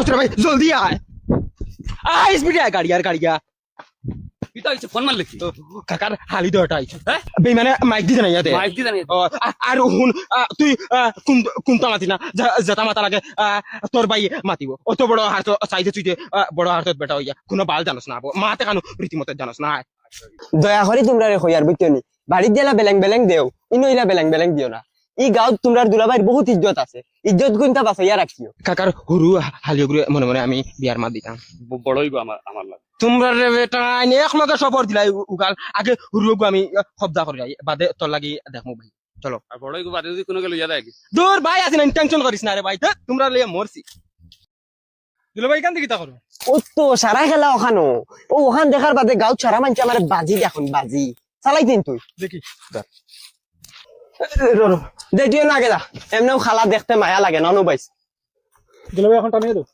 চলো ভাই জলদি আয় আয় স্পিডে আয় গাড়িয়া কিতা হইছে ফোন মারলে কি কাকার হালি দরটা আইছে হ্যাঁ বেমানে মাইক দি জানাই ইয়াতে মাইক দি জানি আর হুন তুই কোনটা মাতি না যেটা মাতা লাগে তোর ভাই মাতিব অত বড় হাত চাইছে তুই বড় হাতত বেটা হইয়া কোনো বাল জানোস না মাতে কানো রীতিমতো জানোস না দয়া করে তোমরা রে হইয়ার বুঝছনি বাড়ির দিলা বেলেং বেলেং দেও ইনইলা বেলেং বেলেং দিও না ই গাঁৱত তোমরার দুলাভাইর বহুত ইজ্জত আছে ইজ্জত গুণটা বাঁচাইয়া রাখিও কাকার হরু হালিগুলো মনে মনে আমি বিয়ার মাত দিতাম বড় হইব আমার লাগে তোমরা রে বেটা এক লগে সবর দিলাই উগাল আগে হুরুগু আমি খবদা করে যাই বাদে তোর লাগি দেখমু ভাই চলো আর বড় হইব বাদে যদি কোনো গেল ইয়া দেয় দূর ভাই আছি না টেনশন করিস না রে ভাই তোমরা লিয়ে মরছি দুলা ভাই কান দিকে তা করো ও তো সারা খেলা ওখানো ও ওখান দেখার বাদে গাঁৱত সারা মানছে আমার বাজি দেখুন বাজি চালাইতেন তুই দেখি দেখিও না আগে যা এমনিও খালা দেখতে মায়া লাগে ননু বাইস দুলা ভাই এখন টানিয়ে দাও